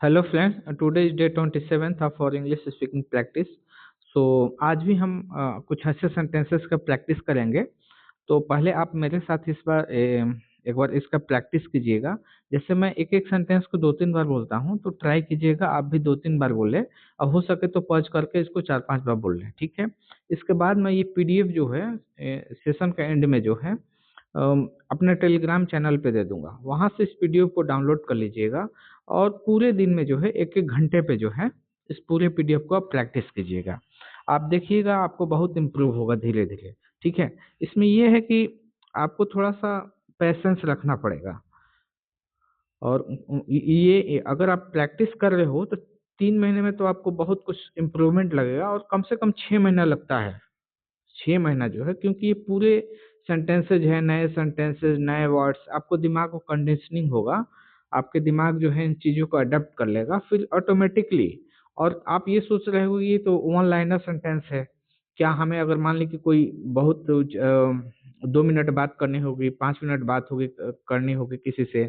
Hello friends, today is day 27th of और English speaking practice. सो आज भी हम कुछ ऐसे सेंटेंसेस का प्रैक्टिस करेंगे। तो पहले आप मेरे साथ इस बार एक बार इसका प्रैक्टिस कीजिएगा। जैसे मैं एक एक सेंटेंस को दो तीन बार बोलता हूँ, तो ट्राई कीजिएगा आप भी दो तीन बार बोले। अब हो सके तो पॉज करके इसको चार पांच बार बोल लें, ठीक है। इसके बाद मैं ये पीडीएफ जो है सेशन का एंड में जो है अपने टेलीग्राम चैनल पे दे दूंगा। वहां से इस पीडीएफ को डाउनलोड कर लीजिएगा और पूरे दिन में जो है एक एक घंटे पे जो है इस पूरे पीडीएफ को आप प्रैक्टिस कीजिएगा। आप देखिएगा आपको बहुत इम्प्रूव होगा धीरे धीरे, ठीक है। इसमें यह है कि आपको थोड़ा सा पेशेंस रखना पड़ेगा। और ये अगर आप प्रैक्टिस कर रहे हो तो 3 महीने में तो आपको बहुत कुछ इम्प्रूवमेंट लगेगा, और कम से कम 6 महीना लगता है। 6 महीना जो है, क्योंकि ये पूरे सेंटेंसेज है, नए सेंटेंसेज, नए वर्ड्स, आपको दिमाग को कंडीशनिंग होगा। आपके दिमाग जो है इन चीज़ों को अडेप्ट कर लेगा फिर ऑटोमेटिकली। और आप ये सोच रहे हो ये तो वन लाइनर सेंटेंस है, क्या हमें अगर मान ली कि कोई बहुत 2 मिनट बात करनी होगी, 5 मिनट बात होगी, करनी होगी किसी से,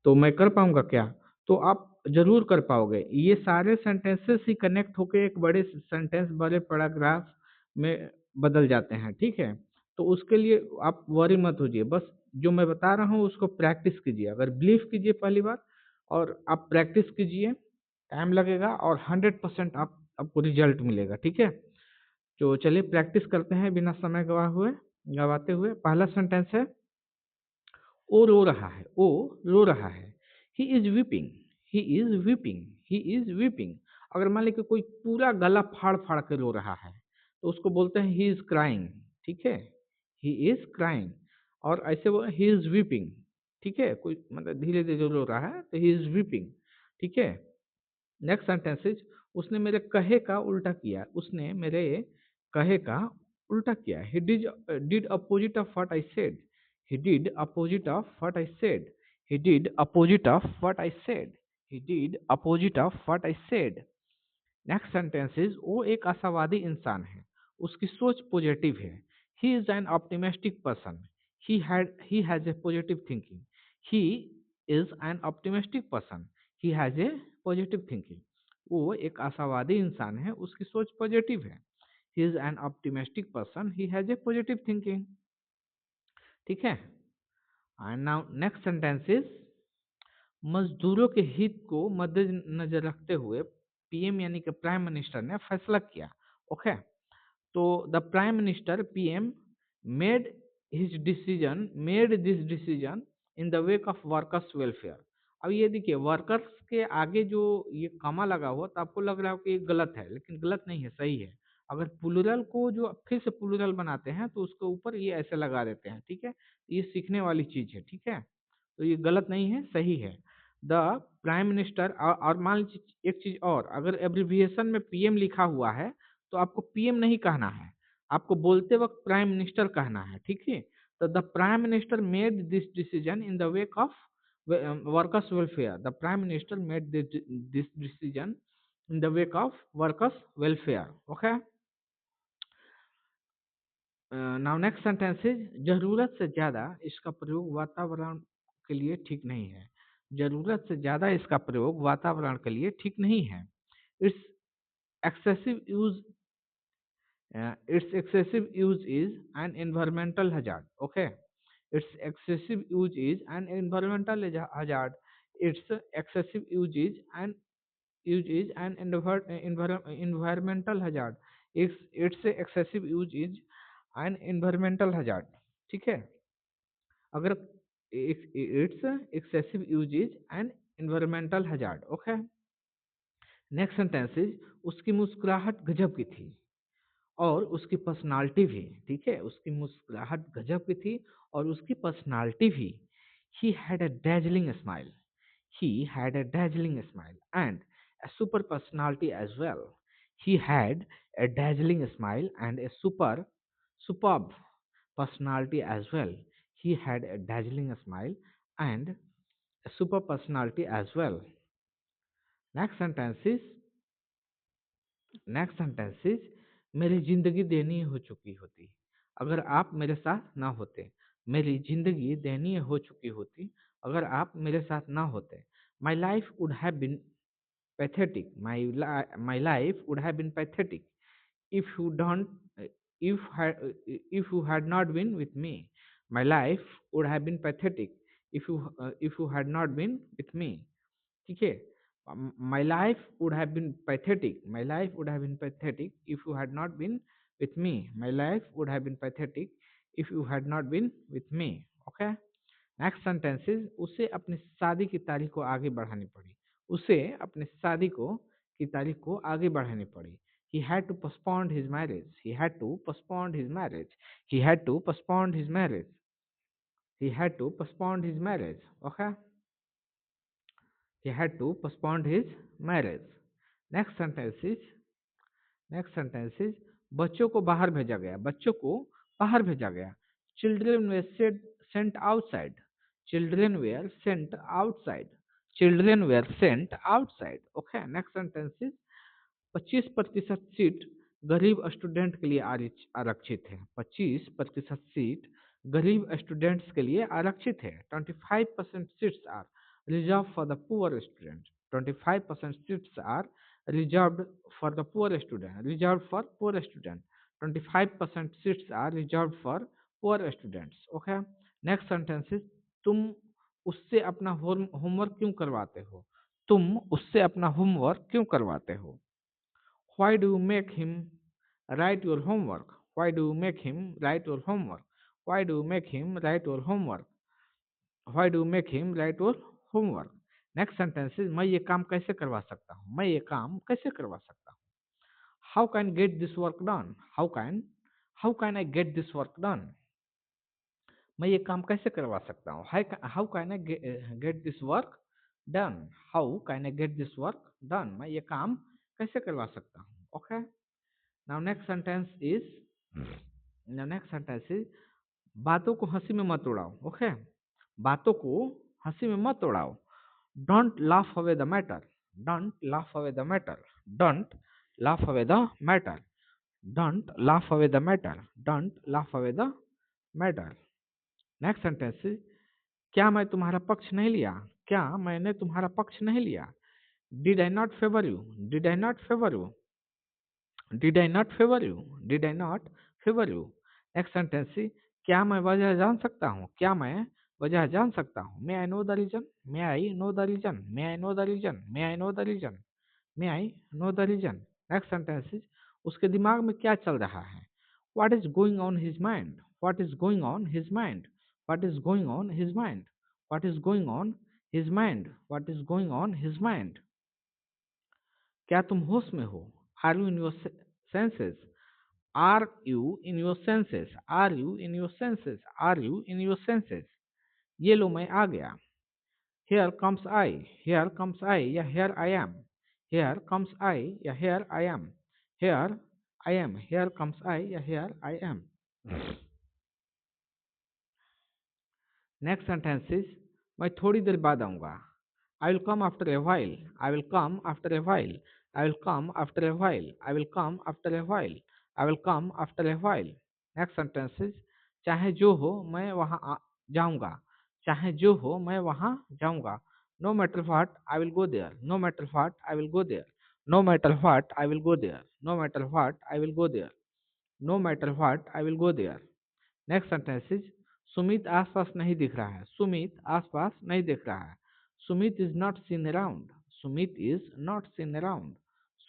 तो मैं कर पाऊंगा क्या? तो आप जरूर कर पाओगे। ये सारे सेंटेंसेस ही कनेक्ट होके एक बड़े सेंटेंस, बड़े पैराग्राफ में बदल जाते हैं, ठीक है। तो उसके लिए आप वरी मत होइए, बस जो मैं बता रहा हूँ उसको प्रैक्टिस कीजिए। अगर बिलीव कीजिए पहली बार और आप प्रैक्टिस कीजिए, टाइम लगेगा और 100% आपको रिजल्ट मिलेगा, ठीक है। तो चलिए प्रैक्टिस करते हैं बिना समय गवाते हुए। पहला सेंटेंस है, ओ रो रहा है, ओ रो रहा है। He is weeping, he is weeping, he is weeping. अगर मान लीजिए कोई पूरा गला फाड़ फाड़ के रो रहा है तो उसको बोलते हैं ही इज क्राइंग, ठीक है। He is crying. और ऐसे वो ही इज वीपिंग, ठीक है। कोई मतलब धीरे धीरे रो रहा है तो ही इज वीपिंग, ठीक है। नेक्स्ट सेंटेंस इज, उसने मेरे कहे का उल्टा किया, उसने मेरे कहे का उल्टा किया। He did opposite of what I said, he did opposite of what I said, he did opposite of what I said, he did opposite of what I said। Next sentence is, वो एक आशावादी इंसान है, उसकी सोच positive है। He is an optimistic person, he has a positive thinking, he is an optimistic person, he has a positive thinking। वो एक आशावादी इंसान है, उसकी सोच पॉजिटिव है। he is an optimistic person, he has a positive thinking, ठीक है। And now next sentence is, मजदूरों के हित को मद्देनजर रखते हुए पीएम यानी कि प्राइम मिनिस्टर ने फैसला किया। ओके, तो the prime minister PM made made this decision in the wake of workers welfare. अब ये देखिए, वर्कर्स के आगे जो ये कमा लगा हुआ तो आपको लग रहा हो कि ये गलत है, लेकिन गलत नहीं है, सही है। अगर प्लूरल को जो फिर से प्लूरल बनाते हैं तो उसके ऊपर ये ऐसे लगा देते हैं, ठीक है। ये सीखने वाली चीज है, ठीक है। तो ये गलत नहीं है, सही है। The prime minister. और मान लीजिए एक चीज और, अगर एब्रिविएशन में पीएम लिखा हुआ है तो आपको पीएम नहीं कहना है, आपको बोलते वक्त प्राइम मिनिस्टर कहना है, ठीक है। तो the prime minister made this decision in the wake of workers welfare, the prime minister made this decision in the wake of workers welfare. Okay, now next sentence is, जरूरत से ज्यादा इसका प्रयोग वातावरण के लिए ठीक नहीं है। जरूरत से ज्यादा इसका प्रयोग वातावरण के लिए ठीक नहीं है। It's excessive use its excessive use is an environmental hazard। Okay, its excessive use is an environmental hazard, its excessive use is an environmental hazard, its excessive use is an environmental hazard, ठीक है। अगर it's excessive use is an environmental hazard. Okay, next sentence is, उसकी मुस्कुराहट गजब की थी और उसकी पर्सनालिटी भी, ठीक है। उसकी मुस्कुराहट गजब की थी और उसकी पर्सनालिटी भी। He had a dazzling smile, he had a dazzling smile and a super personality as well, he had a dazzling smile and a superb personality as well, he had a dazzling smile and a super personality as well। next sentence is next sentence is, मेरी जिंदगी दयनीय हो चुकी होती अगर आप मेरे साथ ना होते। मेरी जिंदगी दयनीय हो चुकी होती अगर आप मेरे साथ ना होते। My life would have been pathetic. My life would have been pathetic if you don't if had if you had not been with me. My life would have been pathetic if you had not been with me. ठीक है. My life would have been pathetic. My life would have been pathetic if you had not been with me. My life would have been pathetic if you had not been with me. Okay. Next sentences. उसे अपनी शादी की तारीख को आगे बढ़ानी पड़ी. उसे अपनी शादी को की तारीख को आगे बढ़ानी पड़ी. He had to postpone his marriage. He had to postpone his marriage. He had to postpone his marriage. He had to postpone his marriage. Okay. He had to postpone his marriage. Next sentence is बच्चों को बाहर भेजा गया. बच्चों को बाहर भेजा गया. Children were sent outside. Children were sent outside. Children were sent outside. Okay. Next sentence is 25% seat गरीब स्टूडेंट के लिए आरक्षित है. 25% सीट गरीब स्टूडेंट्स के लिए आरक्षित है. 25% seats are reserve for the poor student. 25% seats are reserved for the poor student. Reserve for poor student. 25% seats are reserved for poor students. Okay. Next sentence. तुम उससे अपना होमवर्क क्यों करवाते हो. तुम उससे अपना होमवर्क क्यों करवाते हो. Why do you make him write your homework? Why do you make him write your homework? Why do you make him write your homework? Why do you make him write your homework? Next sentence is मैं ये काम कैसे करवा सकता हूँ. मैं ये काम कैसे करवा सकता हूँ. How can I get this work done? How can I get this work done? मैं ये काम कैसे करवा सकता हूँ. How can I get this work done? How can I get this work done? मैं ये काम कैसे करवा सकता हूँ. Okay. Now next sentence is बातों को हंसी में मत उड़ाओ. ओके. बातों को हंसी में मत उड़ाओ. Don't laugh away the matter. Don't laugh away the matter. Don't laugh away the matter. Don't laugh away the matter. Don't laugh away the matter. Next sentence. क्या मैं तुम्हारा पक्ष नहीं लिया. क्या मैंने तुम्हारा पक्ष नहीं लिया. Did I not favour you. Did I not favour you. Did I not favour you. Did I not favour you. Next sentence. क्या मैं वजह जान सकता हूँ. क्या मैं वजह जान सकता हूँ. May I know the reason. May I know the reason. May I know the reason. May I know the reason. May I know the reason. Next sentence. उसके दिमाग में क्या चल रहा है. What is going on his mind. What is going on his mind. What is going on his mind. What is going on his mind. What is going on his mind. क्या तुम होश में हो. Are you in your senses. Are you in your senses. Are you in your senses. Are you in your senses. ये लो मैं आ गया. Here comes I. Here comes I. या here I am. Here comes I. या here I am. Here I am. Here comes I. या here I am. Next sentence is मैं थोड़ी देर बाद आऊँगा. I will come after a while. I will come after a while. I will come after a while. I will come after a while. I will come after a while. Next sentence is चाहे जो हो मैं वहाँ जाऊँगा. चाहे जो हो मैं वहाँ जाऊँगा. No matter what, I will go there. No matter what, I will go there. No matter what, I will go there. No matter what, I will go there. No matter what, I will go there. Next sentence is Sumit आसपास नहीं दिख रहा है. सुमित आसपास नहीं दिख रहा है. Sumit is not seen around. Sumit is not seen around.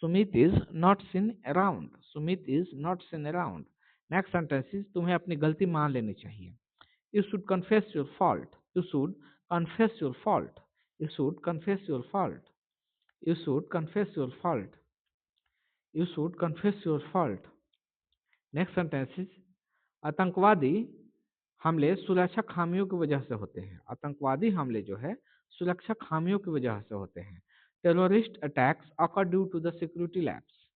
Sumit is not seen around. Sumit is not seen around. Next sentence is तुम्हें अपनी गलती मान लेनी चाहिए. You should confess your fault. You should confess your fault. You should confess your fault. You should confess your fault. You should confess your fault. Next sentence is आतंकवादी हमले सुरक्षा खामियों की वजह से होते हैं. आतंकवादी हमले जो है सुरक्षा खामियों की वजह से होते हैं. Terrorist attacks occur due to the security lapse.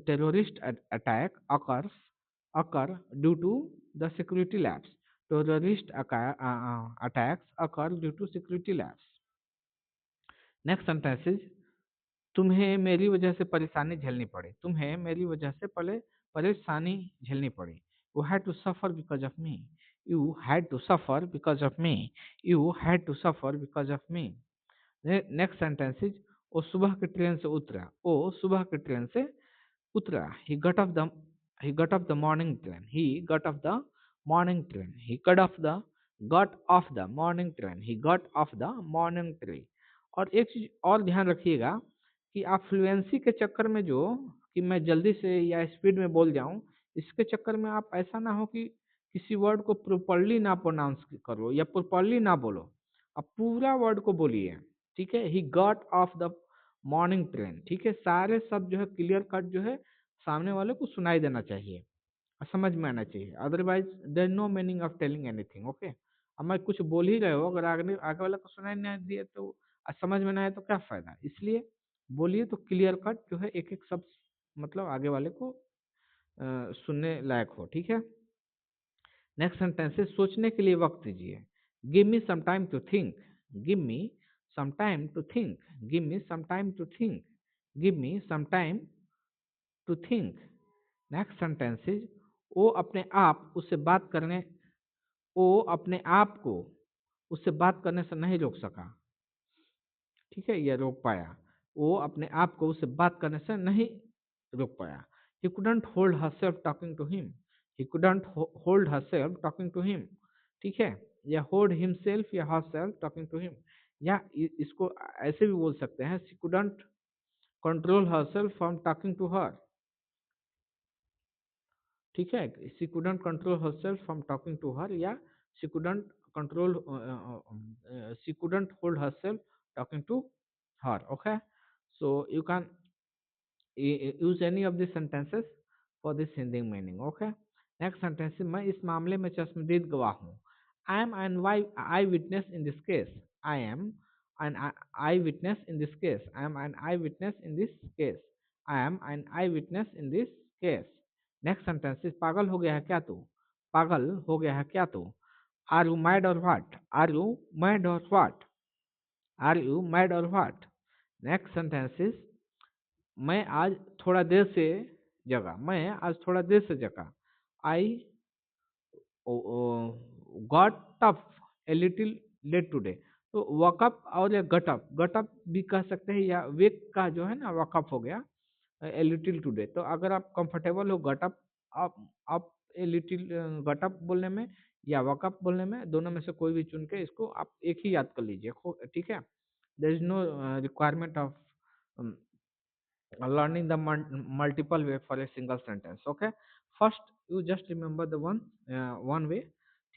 Terrorist attack occur due to the security lapse. Terrorist attacks occur due to security lapse. Next sentences तुम्हें मेरी वजह से परेशानी झेलनी पड़ी. तुम्हें मेरी वजह से परेशानी झेलनी पड़ी. You had to suffer because of me. You had to suffer because of me. You had to suffer because of me. Next sentence is वो सुबह की ट्रेन से उतरा, वो सुबह की ट्रेन से उतरा। He got off the morning train. He got off the morning train. He got off the morning train. He got off the morning train. और एक चीज और ध्यान रखिएगा कि आप फ्लुएंसी के चक्कर में जो कि मैं जल्दी से या स्पीड में बोल जाऊं, इसके चक्कर में आप ऐसा ना हो कि किसी वर्ड को प्रॉपरली ना प्रोनाउंस करो या प्रॉपरली ना बोलो। आप पूरा वर्ड को बोलिए। ठीक है, he got off the morning train. ठीक है, सारे शब्द जो है क्लियर कट जो है सामने वाले को सुनाई देना चाहिए और समझ में आना चाहिए। Otherwise there no meaning of telling anything. Okay, अब मैं कुछ बोल ही रहे हो, अगर आगे आगे वाले को सुनाई नहीं दिए तो समझ में ना आए तो क्या फायदा। इसलिए बोलिए तो क्लियर कट जो है एक एक शब्द मतलब आगे वाले को सुनने लायक हो। ठीक है, नेक्स्ट सेंटेंस है सोचने के लिए वक्त दीजिए। Give me some time to think. Give me some time to think. Give me some time to think. Give me some time to think. Next sentence is वो अपने आप उससे बात करने वो अपने आप को उससे बात करने से नहीं रोक सका। ठीक है, या रोक पाया। वो अपने आप को उससे बात करने से नहीं रोक पाया। He couldn't hold herself talking to him. He couldn't hold herself talking to him. ठीक है, या hold himself या herself talking to him, या इसको ऐसे भी बोल सकते हैं she couldn't control herself from talking to her। ठीक है, she couldn't control herself from talking to her, या she couldn't control she couldn't hold herself talking to her। Okay, so you can use any of these sentences for this Hindi meaning। Okay, next sentence है, मैं इस मामले में चश्मदीद गवाह हूँ। I am an eyewitness in this case। I am an eyewitness in this case। I am an eyewitness in this case। I am an eyewitness in this case। Next sentence, पागल हो गया है क्या तू। पागल हो गया है क्या तू। आर यू मैड और व्हाट। आर यू मैड और व्हाट। आर यू मैड और व्हाट। नेक्स्ट सेंटेंस, मैं आज थोड़ा देर से जगा। मैं आज थोड़ा देर से जगा। I got up a little late today. तो वकअप और या गटअप भी कह सकते हैं, या वेक का जो है ना वकअप हो गया ए लिटिल टुडे। तो अगर आप कंफर्टेबल हो गटअप आप ए लिटिल गटअप बोलने में या वकअप बोलने में, दोनों में से कोई भी चुन के इसको आप एक ही याद कर लीजिए। ठीक है, there is no requirement of learning the multiple way for a single sentence। okay, first you just remember the one way।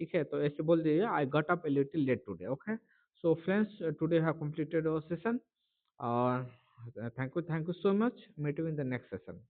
ठीक है, तो ऐसे बोल दीजिए I got up a little late today। okay, so friends, today have completed our session। uh, thank you so much, meet you in the next session।